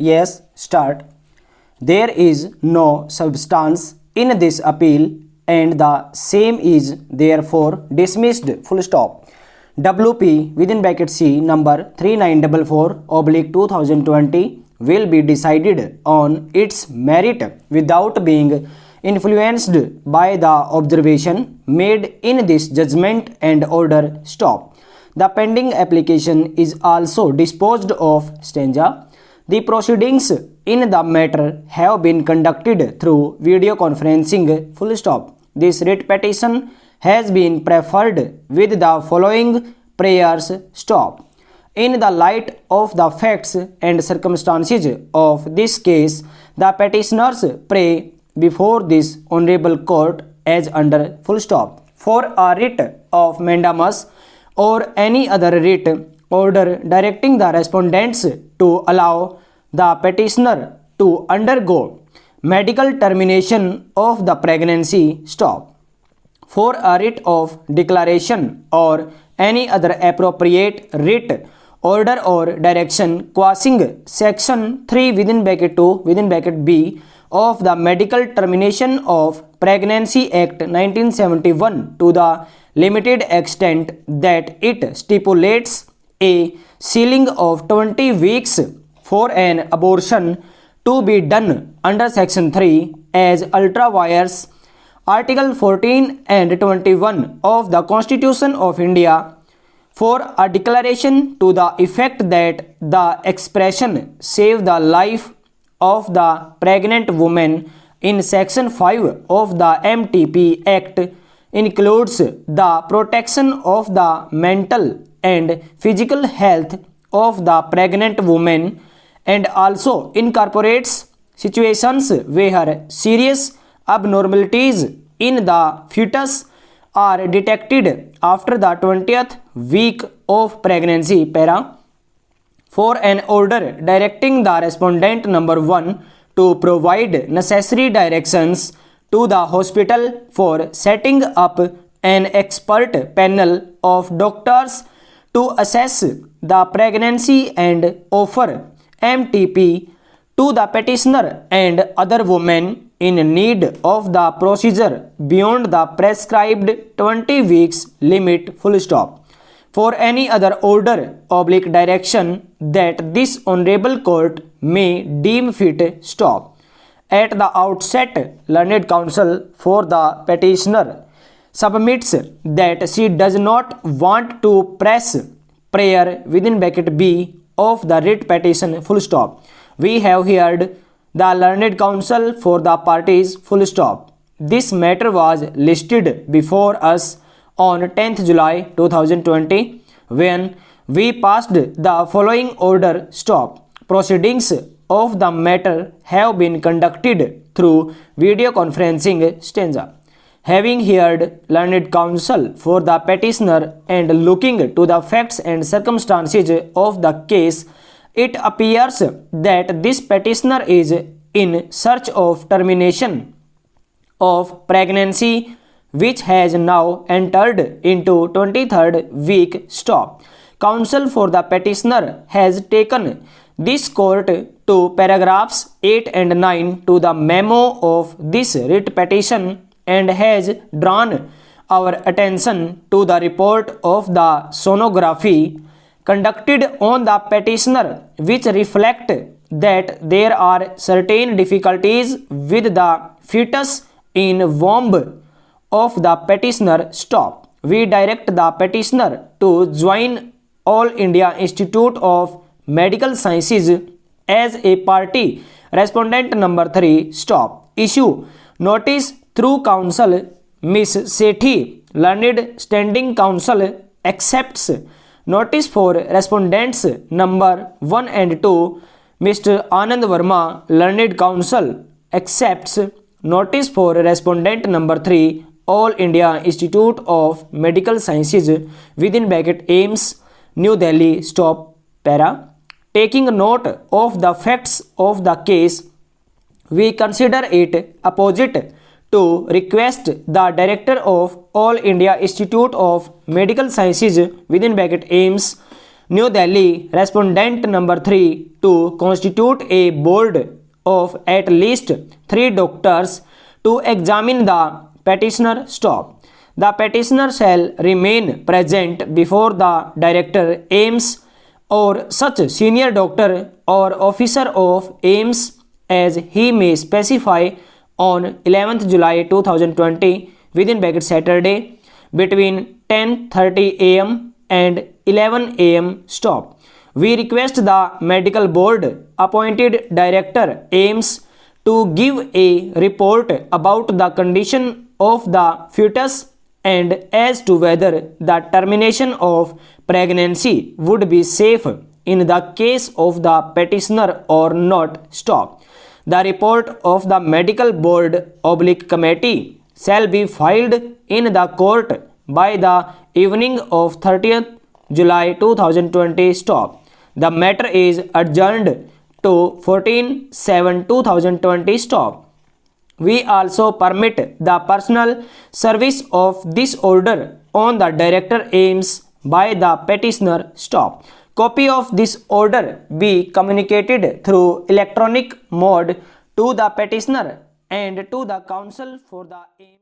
Yes, start. There is no substance in this appeal and the same is therefore dismissed. Full stop. WP within bracket C number 3944 oblique 2020 will be decided on its merit without being influenced by the observation made in this judgment and order. Stop. The pending application is also disposed of. Stanza. The proceedings in the matter have been conducted through video conferencing. Full stop. This writ petition has been preferred with the following prayers. Stop. In the light of the facts and circumstances of this case, the petitioners pray before this honorable court as under. Full stop. For a writ of mandamus or any other writ order directing the respondents to allow the petitioner to undergo medical termination of the pregnancy. Stop. For a writ of declaration or any other appropriate writ order or direction quashing section 3 within bracket 2 within bracket B of the Medical Termination of Pregnancy Act 1971 to the limited extent that it stipulates a ceiling of 20 weeks for an abortion to be done under section 3 as ultra vires article 14 and 21 of the Constitution of India, for a declaration to the effect that the expression save the life of the pregnant woman in section 5 of the MTP Act includes the protection of the mental and physical health of the pregnant woman and also incorporates situations where serious abnormalities in the fetus are detected after the 20th week of pregnancy. Para. For an order directing the respondent number 1 to provide necessary directions to the hospital for setting up an expert panel of doctors to assess the pregnancy and offer MTP to the petitioner and other women in need of the procedure beyond the prescribed 20 weeks limit. Full stop. For any other order oblique direction that this honorable court may deem fit. Stop. At the outset, learned counsel for the petitioner submits that she does not want to press prayer within bracket B of the writ petition. Full stop. We have heard the learned counsel for the parties. Full stop. This matter was listed before us on 10th July 2020 when we passed the following order. Stop. Proceedings of the matter have been conducted through video conferencing. Stanza. Having heard learned counsel for the petitioner and looking to the facts and circumstances of the case, it appears that this petitioner is in search of termination of pregnancy which has now entered into 23rd week. Stop. Counsel for the petitioner has taken this court to paragraphs 8 and 9 to the memo of this writ petition and has drawn our attention to the report of the sonography conducted on the petitioner which reflect that there are certain difficulties with the fetus in womb of the petitioner. Stop. We direct the petitioner to join All India Institute of Medical Sciences as a party. Respondent number 3. Stop. Issue notice through counsel. Miss Sethi, learned standing counsel, accepts notice for respondents number 1 and 2. Mr. Anand Verma, learned counsel, accepts notice for respondent number 3, All India Institute of Medical Sciences within bracket AIMS, New Delhi. Stop. Para. Taking note of the facts of the case, we consider it apposite to request the director of All India Institute of Medical Sciences within bracket AIMS, New Delhi, respondent number 3 to constitute a board of at least 3 doctors to examine the petitioner. Stop. The petitioner shall remain present before the director AIMS or such senior doctor or officer of AIMS as he may specify on 11th July 2020 within bracket Saturday between 10:30 am and 11 am. Stop. We request the medical board appointed director AIMS to give a report about the condition of the fetus and as to whether the termination of pregnancy would be safe in the case of the petitioner or not. Stop. The report of the medical board / committee shall be filed in the court by the evening of 30th July 2020. Stop. The matter is adjourned to 14/7/2020. Stop. We also permit the personal service of this order on the director AIMS by the petitioner. Stop. Copy of this order be communicated through electronic mode to the petitioner and to the counsel for the AIMS.